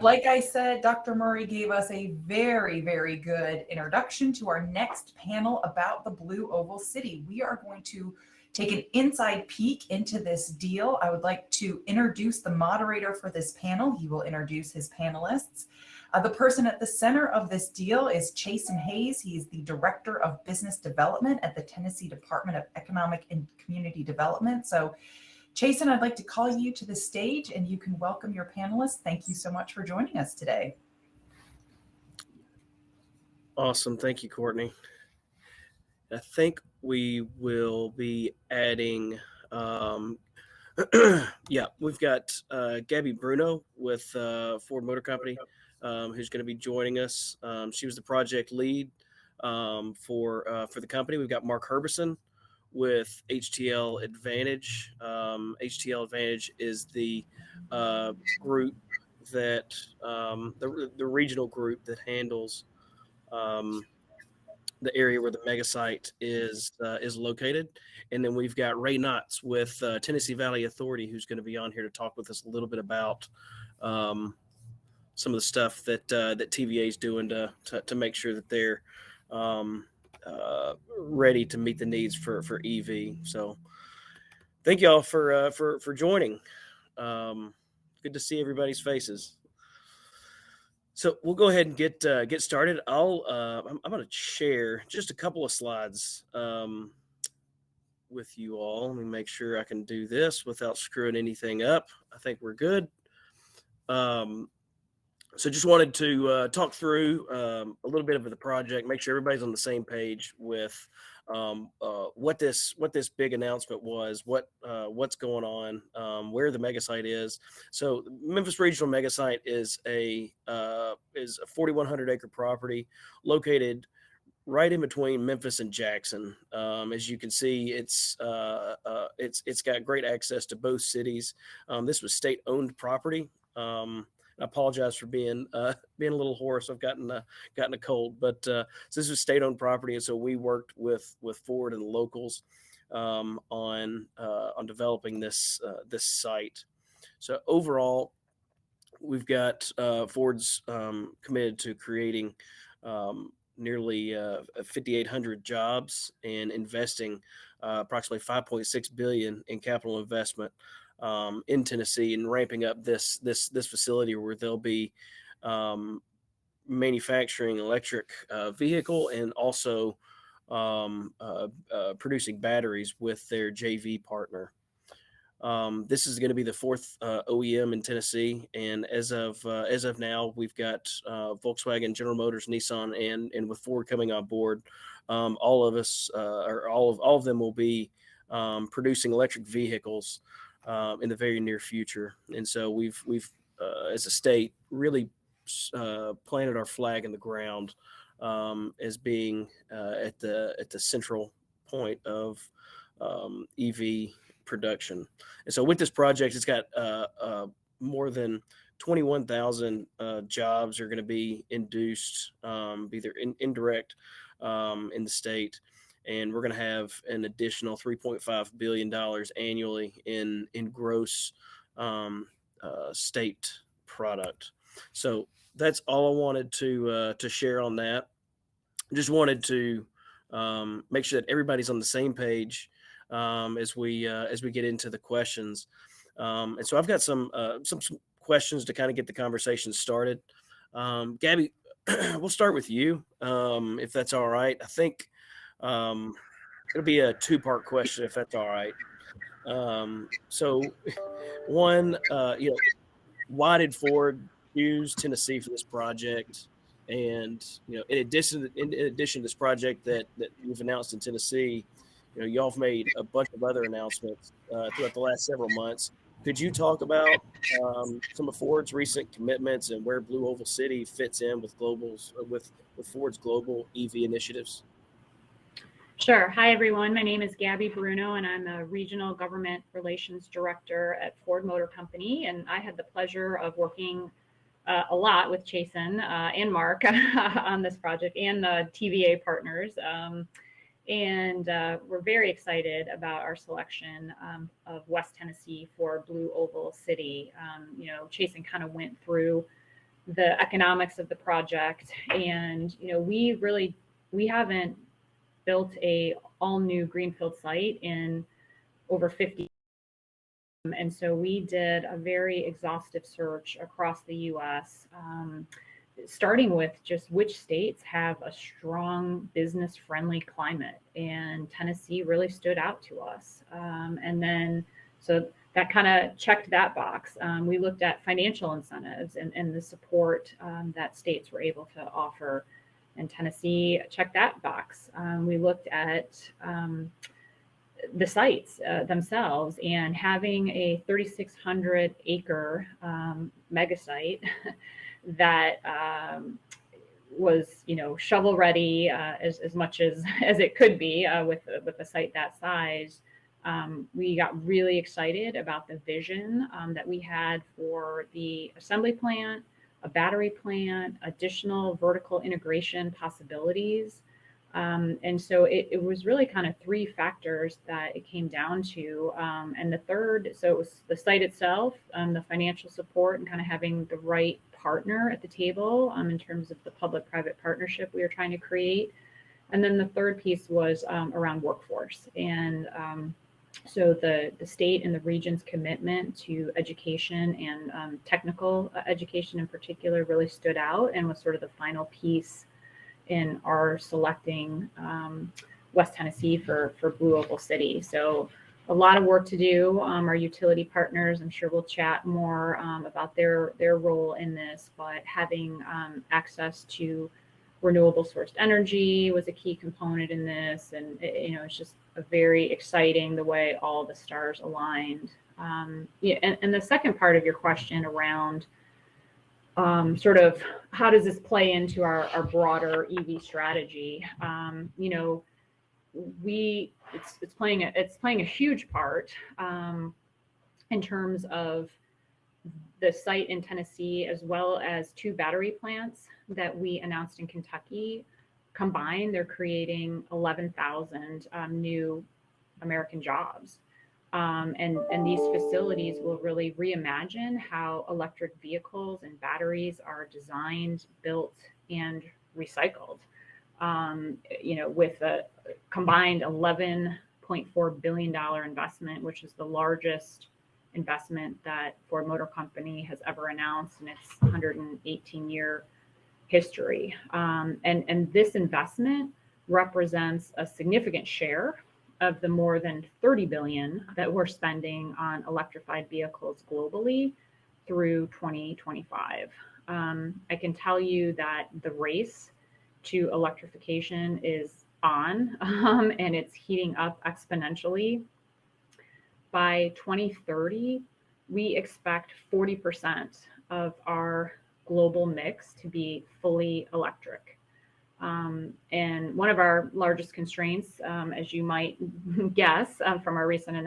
Like I said, Dr. Murray gave us a very, very good introduction to our next panel about the Blue Oval City. We are going to take an inside peek into this deal. I would like to introduce the moderator for this panel. He will introduce his panelists. The person at the center of this deal is Chassen Hayes. He is the Director of Business Development at the Tennessee Department of Economic and Community Development. So Chassen, I'd like to call you to the stage and you can welcome your panelists. Thank you so much for joining us today. Awesome. Thank you, Courtney. I think we will be adding, we've got Gabby Bruno with Ford Motor Company, who's going to be joining us. She was the project lead for the company. We've got Mark Herbison with HTL Advantage. HTL Advantage is the group that the regional group that handles the area where the mega site is located. And then we've got Ray Knotts with Tennessee Valley Authority, who's going to be on here to talk with us a little bit about some of the stuff that TVA is doing to make sure that they're ready to meet the needs for EV. So thank y'all for joining. Good to see everybody's faces. So we'll go ahead and get started. I'm going to share just a couple of slides with you all. Let me make sure I can do this without screwing anything up. I think we're good. So just wanted to talk through a little bit of the project, make sure everybody's on the same page with what this big announcement was, what's going on, where the mega site is. So Memphis Regional Mega Site is a 4,100 acre property located right in between Memphis and Jackson. As you can see, it's got great access to both cities. This was state owned property. I apologize for being a little hoarse. I've gotten a cold, but so this was state-owned property, and so we worked with Ford and the locals on developing this site. So overall, we've got Ford's committed to creating nearly 5,800 jobs and investing approximately $5.6 billion in capital investment in Tennessee, and ramping up this facility where they'll be manufacturing electric vehicle and also producing batteries with their JV partner. This is going to be the fourth OEM in Tennessee, and as of now, we've got Volkswagen, General Motors, Nissan, and with Ford coming on board, all of us or all of them will be producing electric vehicles in the very near future. And so we've as a state really planted our flag in the ground as being at the central point of EV production. And so with this project, it's got more than 21,000 jobs are going to be induced, either indirect in the state. And we're going to have an additional $3.5 billion annually in gross state product. So that's all I wanted to share on that. Just wanted to make sure that everybody's on the same page as we get into the questions. And so I've got some questions to kind of get the conversation started. Gabby, we'll start with you, if that's all right. I think it'll be a two-part question, if that's all right. So one, why did Ford choose Tennessee for this project? And in addition to this project that you've announced in Tennessee, y'all have made a bunch of other announcements throughout the last several months. Could you talk about some of Ford's recent commitments and where Blue Oval City fits in with Ford's global EV initiatives? Sure. Hi, everyone. My name is Gabby Bruno, and I'm the Regional Government Relations Director at Ford Motor Company. And I had the pleasure of working a lot with Chassen and Mark on this project and the TVA partners. And we're very excited about our selection of West Tennessee for Blue Oval City. Chassen kind of went through the economics of the project. And, we haven't built a all new greenfield site in over 50. And so we did a very exhaustive search across the US, starting with just which states have a strong business friendly climate. And Tennessee really stood out to us. And then, so that kind of checked that box. We looked at financial incentives and the support that states were able to offer. And Tennessee checked that box. We looked at the sites themselves, and having a 3,600 acre mega site that was, shovel ready as much as it could be with a site that size. We got really excited about the vision that we had for the assembly plant, a battery plant, additional vertical integration possibilities. And so it was really kind of three factors that it came down to. And the third, so it was the site itself, the financial support, and kind of having the right partner at the table in terms of the public-private partnership we were trying to create. And then the third piece was around workforce. And so the state and the region's commitment to education and technical education in particular really stood out and was sort of the final piece in our selecting West Tennessee for Blue Oval City. So a lot of work to do. Our utility partners, I'm sure we'll chat more about their role in this, but having access to renewable sourced energy was a key component in this. And it's just a very exciting the way all the stars aligned. And the second part of your question around sort of how does this play into our broader EV strategy? It's playing a huge part in terms of the site in Tennessee, as well as 2 battery plants that we announced in Kentucky. Combined, they're creating 11,000 new American jobs. And these facilities will really reimagine how electric vehicles and batteries are designed, built, and recycled. With a combined $11.4 billion investment, which is the largest investment that Ford Motor Company has ever announced in its 118-year history. And this investment represents a significant share of the more than 30 billion that we're spending on electrified vehicles globally through 2025. I can tell you that the race to electrification is on, and it's heating up exponentially. By 2030, we expect 40% of our global mix to be fully electric. And one of our largest constraints, as you might guess from our recent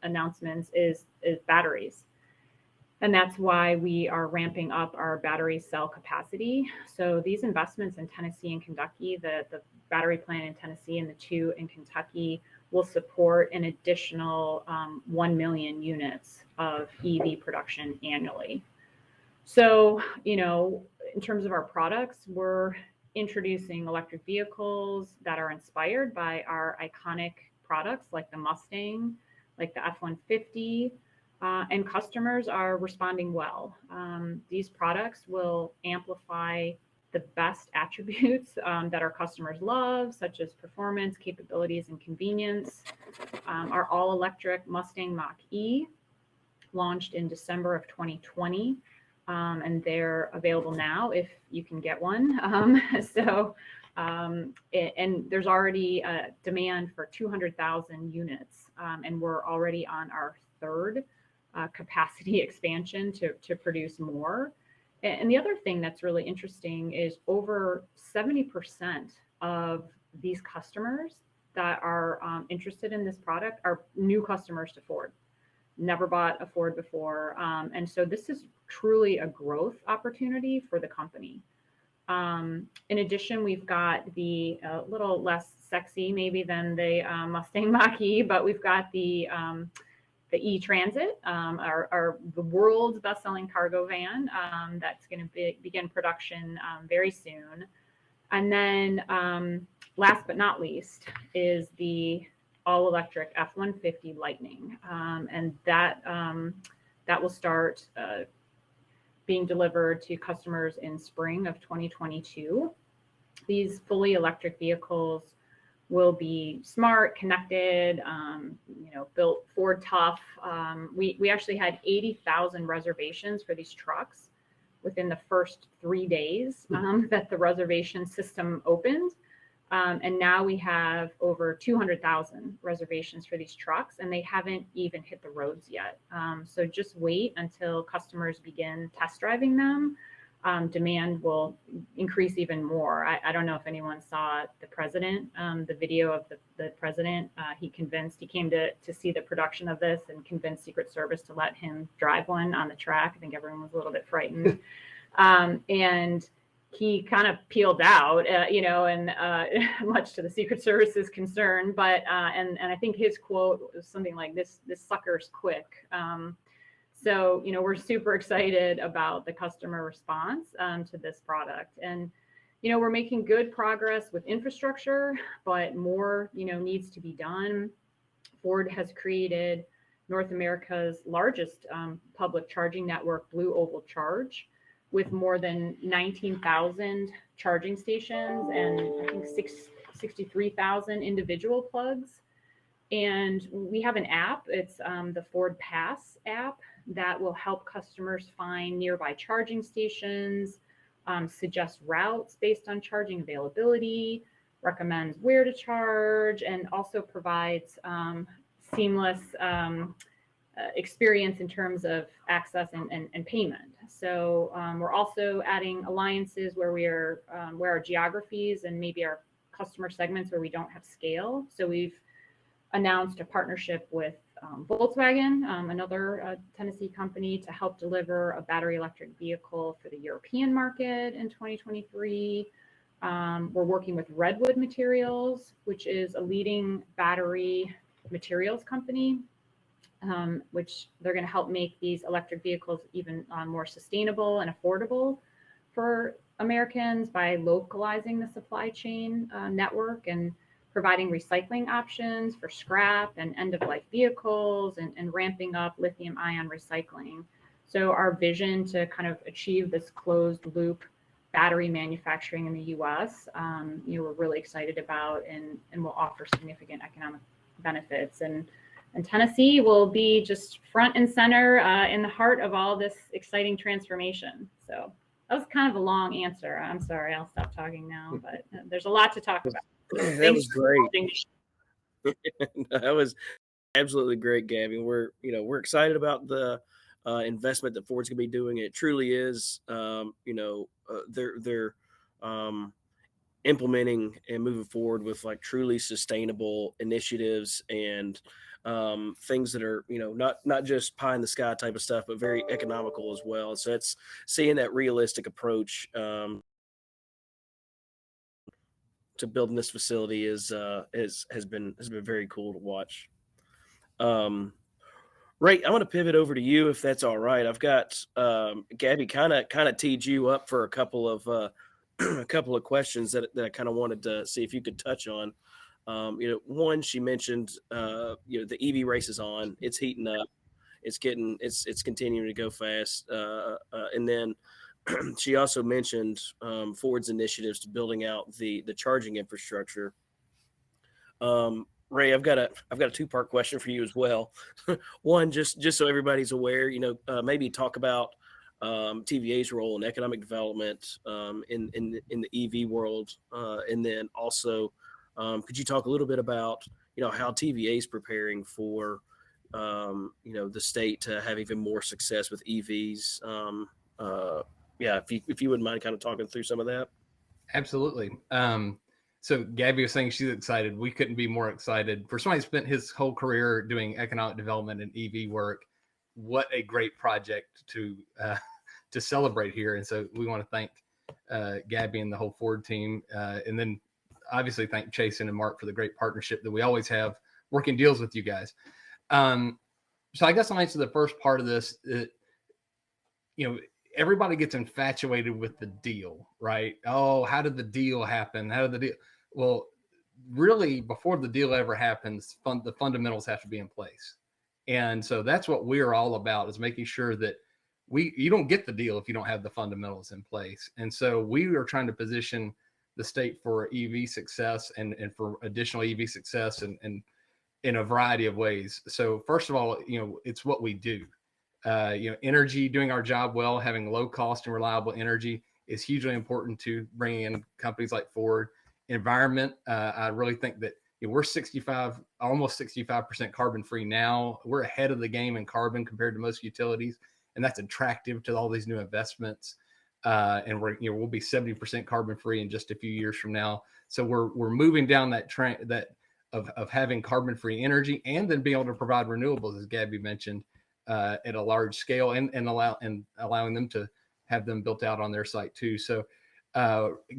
announcements, is batteries. And that's why we are ramping up our battery cell capacity. So these investments in Tennessee and Kentucky, the battery plant in Tennessee and the 2 in Kentucky, will support an additional 1 million units of EV production annually. So, in terms of our products, we're introducing electric vehicles that are inspired by our iconic products like the Mustang, like the F-150, and customers are responding well. These products will amplify the best attributes that our customers love, such as performance, capabilities, and convenience. Our all-electric Mustang Mach-E launched in December of 2020. And they're available now if you can get one. And there's already a demand for 200,000 units, and we're already on our 3rd capacity expansion to produce more. And the other thing that's really interesting is over 70% of these customers that are interested in this product are new customers to Ford. Never bought a Ford before. And so this is truly a growth opportunity for the company. In addition, we've got the little less sexy maybe than the Mustang Mach-E, but we've got the E-Transit, our the world's best-selling cargo van that's going to begin production very soon. And then last but not least is the all-electric F-150 Lightning, and that will start being delivered to customers in spring of 2022. These fully electric vehicles will be smart, connected, built Ford tough. We actually had 80,000 reservations for these trucks within the first 3 days that the reservation system opened. And now we have over 200,000 reservations for these trucks, and they haven't even hit the roads yet. So just wait until customers begin test driving them. Demand will increase even more. I don't know if anyone saw the president, the video of the president. He came to see the production of this and convinced Secret Service to let him drive one on the track. I think everyone was a little bit frightened. And he kind of peeled out, and much to the Secret Service's concern. But and I think his quote was something like, "This sucker's quick." So, we're super excited about the customer response to this product. And, we're making good progress with infrastructure, but more, needs to be done. Ford has created North America's largest public charging network, Blue Oval Charge, with more than 19,000 charging stations and I think 63,000 individual plugs. And we have an app. It's the Ford Pass app that will help customers find nearby charging stations, suggest routes based on charging availability, recommends where to charge, and also provides seamless experience in terms of access and payment. So we're also adding alliances where our geographies and maybe our customer segments where we don't have scale. So we've announced a partnership with Volkswagen, another Tennessee company, to help deliver a battery electric vehicle for the European market in 2023. We're working with Redwood Materials, which is a leading battery materials company, which they're going to help make these electric vehicles even more sustainable and affordable for Americans by localizing the supply chain network and providing recycling options for scrap and end-of-life vehicles and ramping up lithium-ion recycling. So our vision to kind of achieve this closed-loop battery manufacturing in the U.S., we're really excited about and will offer significant economic benefits. And Tennessee will be just front and center in the heart of all this exciting transformation. So that was kind of a long answer. I'm sorry, I'll stop talking now, but there's a lot to talk about. That was great. That was absolutely great, Gabby. We're excited about the investment that Ford's gonna be doing. It truly is, they're implementing and moving forward with like truly sustainable initiatives and things that are, not just pie in the sky type of stuff, but very economical as well. So it's seeing that realistic approach to building this facility has been very cool to watch. Ray, I want to pivot over to you if that's all right. I've got Gabby kind of teed you up for a couple of questions that I kind of wanted to see if you could touch on. One, she mentioned the EV race is on, it's heating up, it's continuing to go fast, and then she also mentioned Ford's initiatives to building out the charging infrastructure. Ray, I've got a two-part question for you as well. One, just so everybody's aware, maybe talk about TVA's role in economic development in the EV world, and then also could you talk a little bit about how TVA is preparing for the state to have even more success with EVs? If you wouldn't mind kind of talking through some of that. Absolutely. So Gabby was saying she's excited. We couldn't be more excited. For somebody who spent his whole career doing economic development and EV work, what a great project to celebrate here. And so we want to thank Gabby and the whole Ford team. And then obviously thank Chassen and Mark for the great partnership that we always have working deals with you guys. So I guess I'll answer the first part of this. Everybody gets infatuated with the deal, right? Oh, how did the deal happen? How did the deal? Well, really, before the deal ever happens, the fundamentals have to be in place. And so that's what we're all about, is making sure that you don't get the deal if you don't have the fundamentals in place. And so we are trying to position the state for EV success and for additional EV success and in a variety of ways. So first of all, it's what we do. Energy, doing our job well, having low cost and reliable energy is hugely important to bringing in companies like Ford. Environment, I really think that we're almost 65% carbon free now. We're ahead of the game in carbon compared to most utilities, and that's attractive to all these new investments. And we'll be 70% carbon free in just a few years from now. So we're moving down that trend of having carbon free energy, and then being able to provide renewables, as Gabby mentioned, at a large scale, and allowing them to have them built out on their site too. So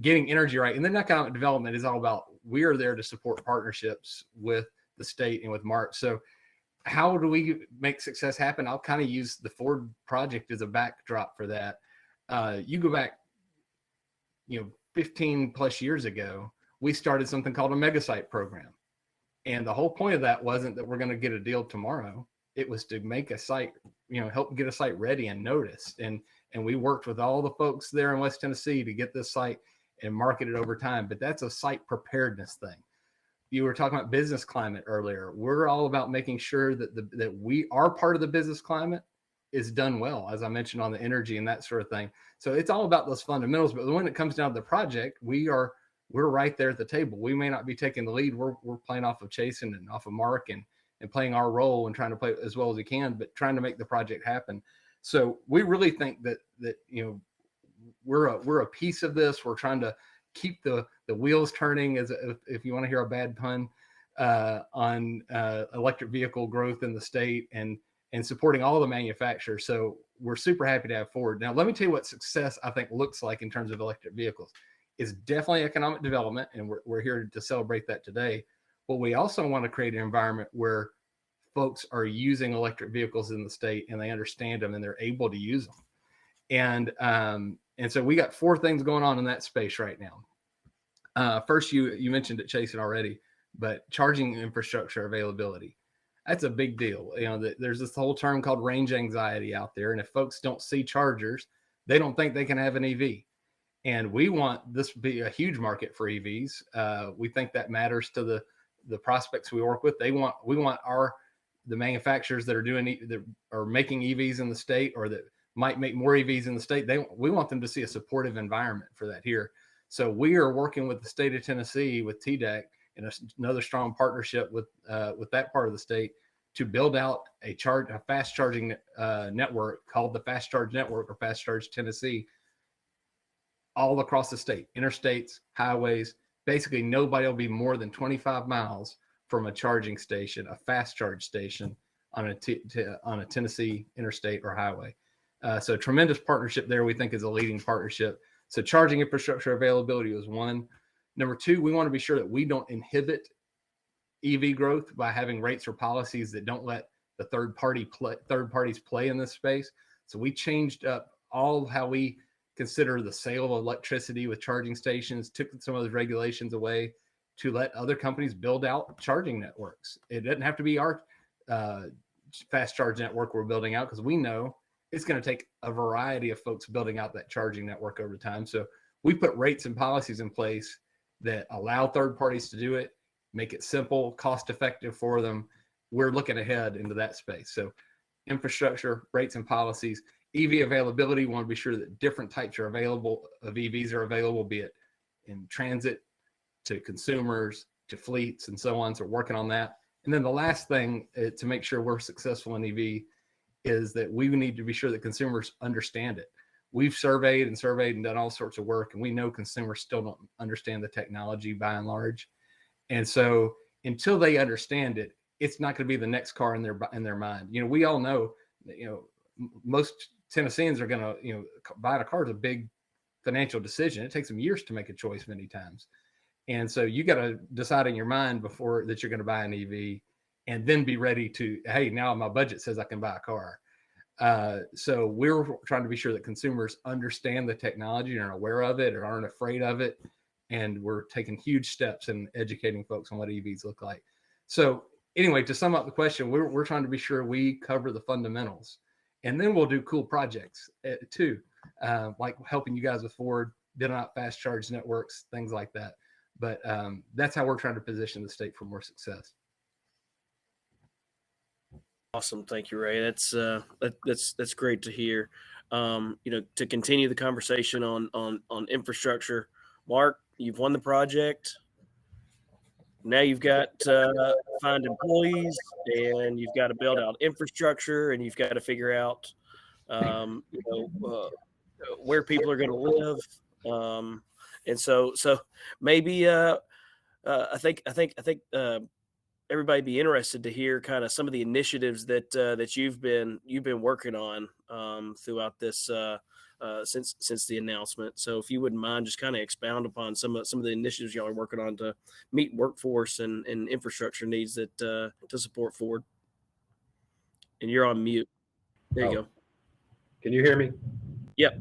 getting energy right. And then economic development is all about, we are there to support partnerships with the state and with Mark. So how do we make success happen? I'll kind of use the Ford project as a backdrop for that. You go back, 15 plus years ago, we started something called a mega site program. And the whole point of that wasn't that we're going to get a deal tomorrow. It was to make a site, help get a site ready and noticed. And we worked with all the folks there in West Tennessee to get this site and market it over time. But that's a site preparedness thing. You were talking about business climate earlier. We're all about making sure that we are part of the business climate is done well, as I mentioned, on the energy and that sort of thing. So it's all about those fundamentals. But when it comes down to the project, we're right there at the table. We may not be taking the lead. We're playing off of Chassen and off of Mark and playing our role and trying to play as well as we can, but trying to make the project happen. So we really think that we're a piece of this. We're trying to keep the wheels turning, as if you want to hear a bad pun, on electric vehicle growth in the state and supporting all the manufacturers. So we're super happy to have Ford. Now, let me tell you what success I think looks like in terms of electric vehicles. It's definitely economic development, and we're here to celebrate that today. But we also want to create an environment where folks are using electric vehicles in the state and they understand them and they're able to use them. And so we got 4 things going on in that space right now. First, you mentioned it, Chassen, already, but charging infrastructure availability. That's a big deal. There's this whole term called range anxiety out there. And if folks don't see chargers, they don't think they can have an EV. And we want this to be a huge market for EVs. We think that matters to the prospects we work with. We want the manufacturers that are making EVs in the state, or that might make more EVs in the state. We want them to see a supportive environment for that here. So we are working with the state of Tennessee, with TDEC, and another strong partnership with that part of the state, to build out a fast charging network called the Fast Charge Network, or Fast Charge Tennessee, all across the state, interstates, highways. Basically, nobody will be more than 25 miles from a charging station, a fast charge station on a Tennessee interstate or highway. So tremendous partnership there. We think is a leading partnership. So charging infrastructure availability was one. Number 2, we want to be sure that we don't inhibit EV growth by having rates or policies that don't let the third parties play in this space. So we changed up all how we consider the sale of electricity with charging stations, took some of those regulations away to let other companies build out charging networks. It doesn't have to be our fast charge network we're building out, because we know it's going to take a variety of folks building out that charging network over time. So we put rates and policies in place that allow third parties to do it, make it simple, cost effective for them. We're looking ahead into that space. So infrastructure, rates and policies. EV availability, we want to be sure that different types of EVs are available, be it in transit, to consumers, to fleets, and so on. So working on that. And then the last thing to make sure we're successful in EV is that we need to be sure that consumers understand it. We've surveyed and done all sorts of work, and we know consumers still don't understand the technology by and large. And so until they understand it, it's not going to be the next car in their mind. We all know that, most Tennesseans are going to, buying a car is a big financial decision. It takes them years to make a choice many times. And so you got to decide in your mind before that you're going to buy an EV. and then be ready to, hey, now my budget says I can buy a car. So we're trying to be sure that consumers understand the technology and are aware of it or aren't afraid of it. And we're taking huge steps in educating folks on what EVs look like. So anyway, to sum up the question, we're trying to be sure we cover the fundamentals, and then we'll do cool projects too, like helping you guys with Ford, building out fast charge networks, things like that. But that's how we're trying to position the state for more success. Awesome, thank you, Ray. That's great to hear. To continue the conversation on infrastructure, Mark, you've won the project. Now you've got to find employees, and you've got to build out infrastructure, and you've got to figure out, where people are going to live. And so maybe I think everybody be interested to hear kind of some of the initiatives that you've been working on throughout this since the announcement. So if you wouldn't mind, just kind of expound upon some of the initiatives y'all are working on to meet workforce and infrastructure needs that to support Ford. And you're on mute. There you go. Can you hear me? Yep.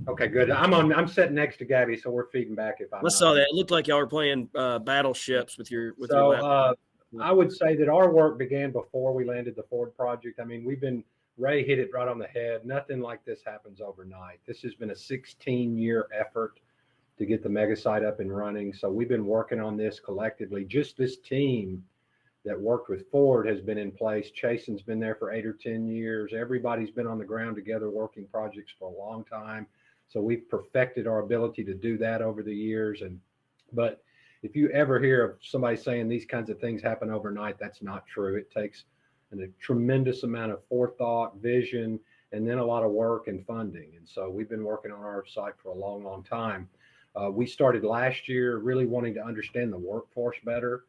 Okay, good. I'm sitting next to Gabby, so we're feeding back. I saw that. It looked like y'all were playing battleships with your laptop. I would say that our work began before we landed the Ford project. I mean, Ray hit it right on the head. Nothing like this happens overnight. This has been a 16-year effort to get the mega site up and running. So we've been working on this collectively. Just this team that worked with Ford has been in place. Chassen's been there for 8 or 10 years. Everybody's been on the ground together working projects for a long time. So we've perfected our ability to do that over the years. But if you ever hear of somebody saying these kinds of things happen overnight, that's not true. It takes a tremendous amount of forethought, vision, and then a lot of work and funding. And so we've been working on our site for a long, long time. We started last year really wanting to understand the workforce better.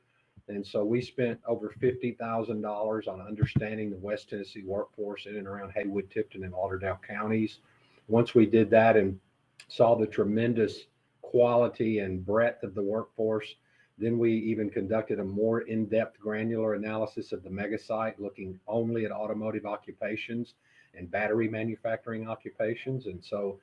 And so we spent over $50,000 on understanding the West Tennessee workforce in and around Haywood, Tipton, and Lauderdale counties. Once we did that and saw the tremendous quality and breadth of the workforce, then we even conducted a more in-depth granular analysis of the mega site, looking only at automotive occupations and battery manufacturing occupations. And so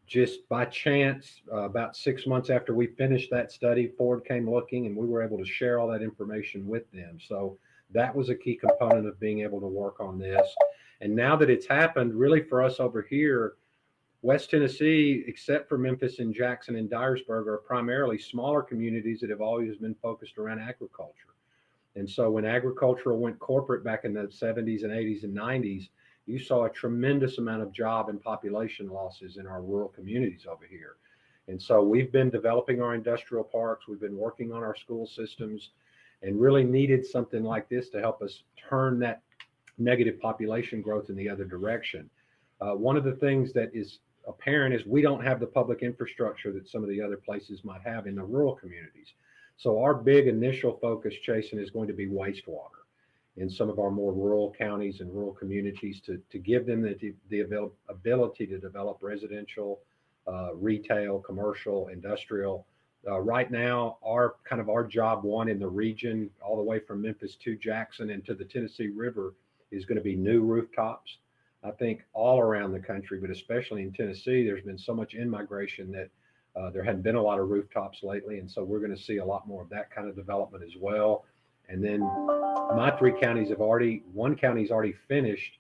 just by chance, about 6 months after we finished that study, Ford came looking, and we were able to share all that information with them. So that was a key component of being able to work on this. And now that it's happened, really for us over here, West Tennessee, except for Memphis and Jackson and Dyersburg, are primarily smaller communities that have always been focused around agriculture. And so when agriculture went corporate back in the 70s and 80s and 90s, you saw a tremendous amount of job and population losses in our rural communities over here. And so we've been developing our industrial parks. We've been working on our school systems, and really needed something like this to help us turn that negative population growth in the other direction. One of the things that is apparent is we don't have the public infrastructure that some of the other places might have in the rural communities. So our big initial focus, Chassen, is going to be wastewater in some of our more rural counties and rural communities to give them the ability to develop residential, retail, commercial, industrial. Right now, our job one in the region, all the way from Memphis to Jackson and to the Tennessee River, is going to be new rooftops. I think all around the country, but especially in Tennessee, there's been so much in-migration that there hadn't been a lot of rooftops lately. And so we're going to see a lot more of that kind of development as well. And then my one county's already finished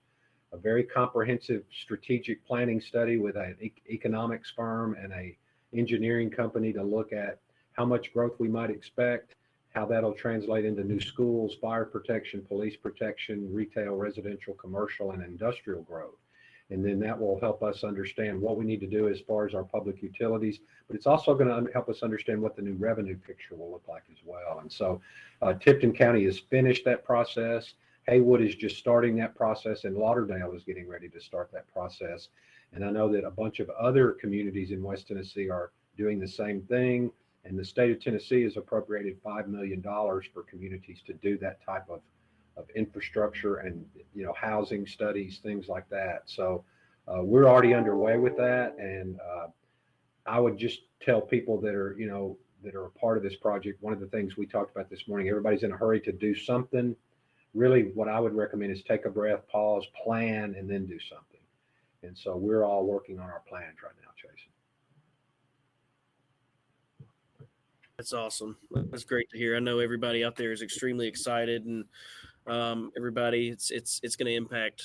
a very comprehensive strategic planning study with an economics firm and a engineering company to look at how much growth we might expect, how that'll translate into new schools, fire protection, police protection, retail, residential, commercial, and industrial growth. And then that will help us understand what we need to do as far as our public utilities, but it's also going to help us understand what the new revenue picture will look like as well. And so Tipton County has finished that process. Haywood is just starting that process, and Lauderdale is getting ready to start that process. And I know that a bunch of other communities in West Tennessee are doing the same thing. And the state of Tennessee has appropriated $5 million for communities to do that type of infrastructure and, housing studies, things like that. So we're already underway with that. And I would just tell people that are a part of this project, one of the things we talked about this morning, everybody's in a hurry to do something. really what I would recommend is take a breath, pause, plan, and then do something. And so we're all working on our plans right now, Chasen. That's awesome. That's great to hear. I know everybody out there is extremely excited, and everybody, it's going to impact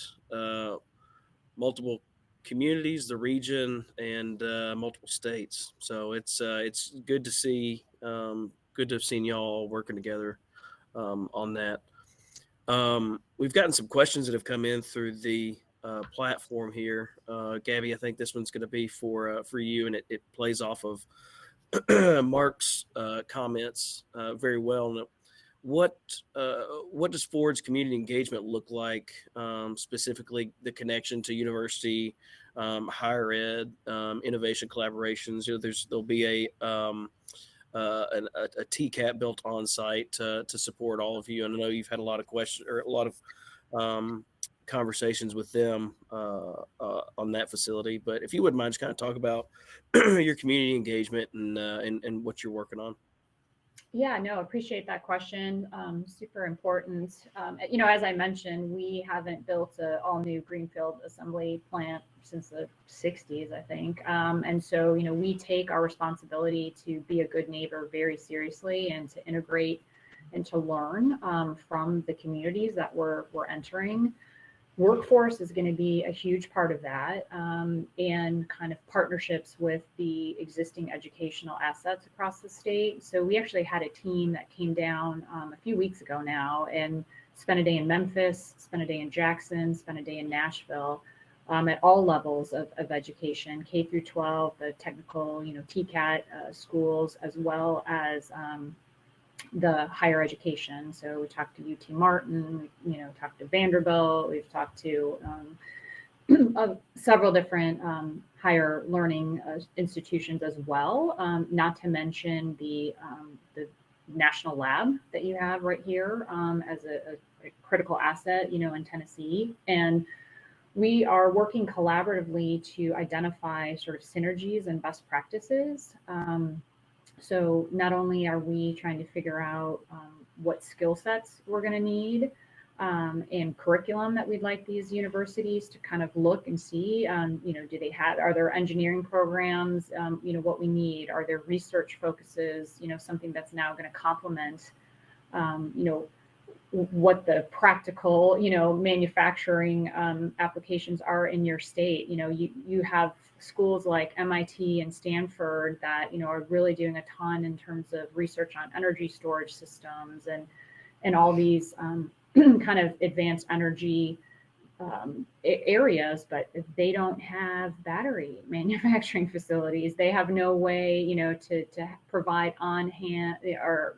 multiple communities, the region, and multiple states. So it's good to see. Good to have seen y'all working together on that. We've gotten some questions that have come in through the platform here. Gabby, I think this one's going to be for you, and it plays off of Mark's comments very well. What does Ford's community engagement look like, specifically the connection to university, higher ed, innovation collaborations? There'll be a TCAP built on site to support all of you. And I know you've had a lot of questions or a lot of conversations with them on that facility. But if you wouldn't mind, just kind of talk about your community engagement and what you're working on. Yeah, no, appreciate that question. Super important. As I mentioned, we haven't built an all new greenfield assembly plant since the 60s, I think. And so, we take our responsibility to be a good neighbor very seriously and to integrate and to learn from the communities that we're entering. Workforce is going to be a huge part of that, and kind of partnerships with the existing educational assets across the state. So we actually had a team that came down a few weeks ago now and spent a day in Memphis, spent a day in Jackson, spent a day in Nashville, at all levels of education, K through 12, the technical, TCAT schools, as well as the higher education. So we talked to UT Martin, talked to Vanderbilt, we've talked to several different higher learning institutions as well, not to mention the national lab that you have right here as a critical asset, in Tennessee. And we are working collaboratively to identify sort of synergies and best practices. So not only are we trying to figure out what skill sets we're going to need and curriculum that we'd like these universities to kind of look and see, are there engineering programs, what we need? Are there research focuses, something that's now going to complement, what the practical, manufacturing applications are in your state. You have schools like MIT and Stanford that, are really doing a ton in terms of research on energy storage systems and all these kind of advanced energy areas, but they don't have battery manufacturing facilities. They have no way, to provide on hand or,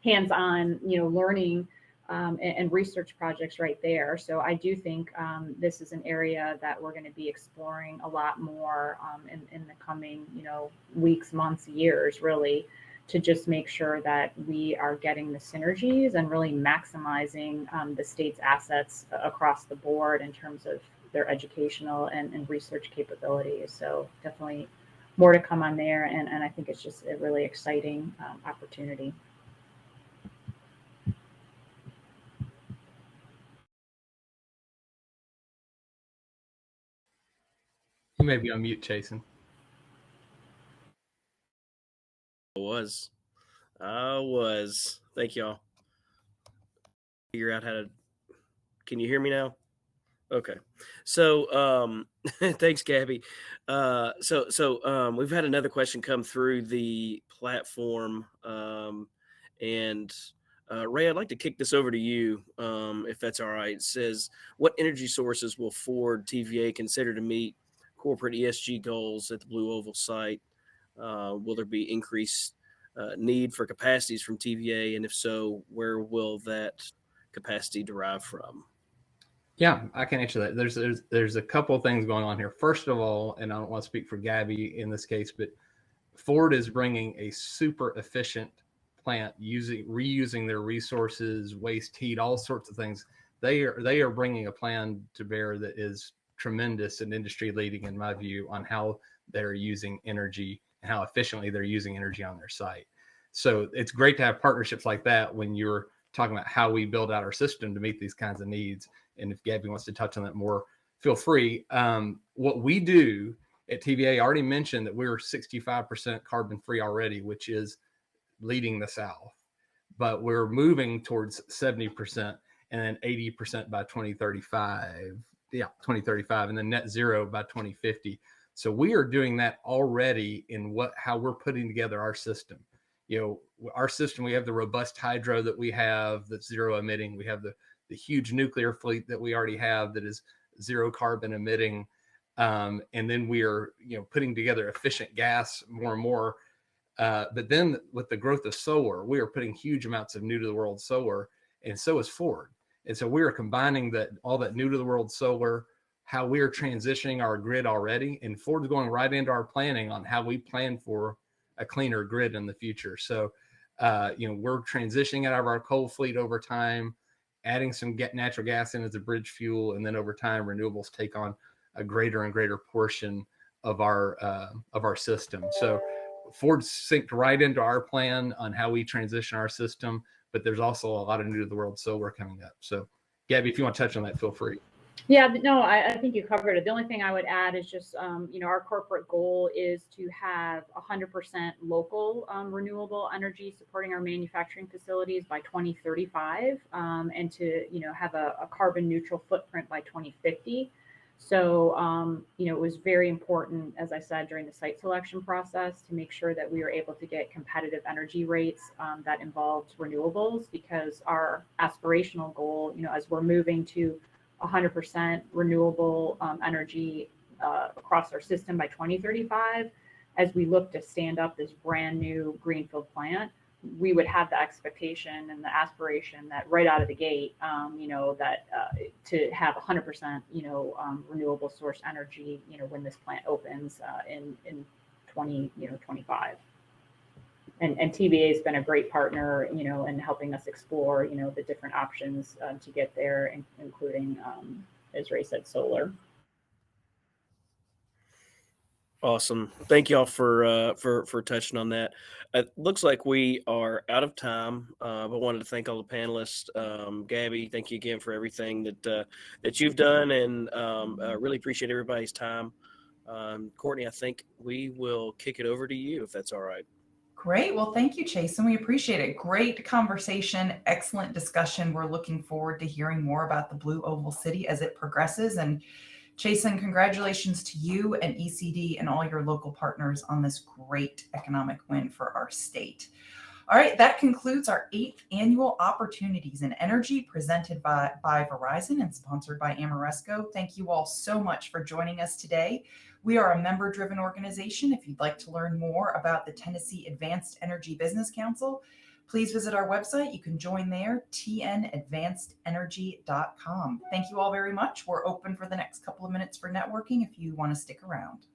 hands-on, learning and research projects right there. So I do think this is an area that we're going to be exploring a lot more in the coming, weeks, months, years, really, to just make sure that we are getting the synergies and really maximizing the state's assets across the board in terms of their educational and research capabilities. So definitely more to come on there. And I think it's just a really exciting opportunity. You may be on mute, Chasen. I was. Thank y'all. Figure out how to. Can you hear me now? Okay. So thanks, Gabby. So we've had another question come through the platform, and Ray, I'd like to kick this over to you, if that's all right. It says, what energy sources will Ford TVA consider to meet corporate ESG goals at the Blue Oval site? Will there be increased need for capacities from TVA? And if so, where will that capacity derive from? Yeah, I can answer that. There's a couple of things going on here. First of all, and I don't want to speak for Gabby in this case, but Ford is bringing a super efficient plant reusing their resources, waste heat, all sorts of things. They are bringing a plan to bear that is tremendous and industry leading, in my view, on how they're using energy and how efficiently they're using energy on their site. So it's great to have partnerships like that when you're talking about how we build out our system to meet these kinds of needs. And if Gabby wants to touch on that more, feel free. What we do at TVA, I already mentioned that we're 65% carbon free already, which is leading the South, but we're moving towards 70% and then 80% by 2035. Yeah, 2035, and then net zero by 2050. So we are doing that already in how we're putting together our system. Our system, we have the robust hydro that we have that's zero emitting. We have the huge nuclear fleet that we already have that is zero carbon emitting. And then we are, putting together efficient gas more and more. But then with the growth of solar, we are putting huge amounts of new to the world solar, and so is Ford. And so we are combining all that new to the world solar, how we are transitioning our grid already, and Ford's going right into our planning on how we plan for a cleaner grid in the future. So, we're transitioning out of our coal fleet over time, adding some natural gas in as a bridge fuel, and then over time, renewables take on a greater and greater portion of our system. So Ford's synced right into our plan on how we transition our system, but there's also a lot of new to the world solar coming up. So Gabby, if you want to touch on that, feel free. Yeah, no, I think you covered it. The only thing I would add is just, our corporate goal is to have 100% local renewable energy supporting our manufacturing facilities by 2035, and to, have a carbon neutral footprint by 2050. So, it was very important, as I said, during the site selection process to make sure that we were able to get competitive energy rates that involved renewables, because our aspirational goal, as we're moving to 100% renewable energy across our system by 2035, as we look to stand up this brand new greenfield plant, we would have the expectation and the aspiration that right out of the gate, to have 100%, renewable source energy, when this plant opens in 2025. And TVA has been a great partner, in helping us explore, the different options to get there, including, as Ray said, solar. Awesome. Thank y'all for touching on that. It looks like we are out of time, but wanted to thank all the panelists. Gabby, thank you again for everything that you've done, and really appreciate everybody's time. Courtney, I think we will kick it over to you if that's all right. Great. Well, thank you, Chassen. We appreciate it. Great conversation, excellent discussion. We're looking forward to hearing more about the Blue Oval City as it progresses. And Chassen, congratulations to you and ECD and all your local partners on this great economic win for our state. All right, that concludes our 8th annual Opportunities in Energy presented by Verizon and sponsored by Amoresco. Thank you all so much for joining us today. We are a member-driven organization. If you'd like to learn more about the Tennessee Advanced Energy Business Council, please visit our website. You can join there, tnadvancedenergy.com. Thank you all very much. We're open for the next couple of minutes for networking if you want to stick around.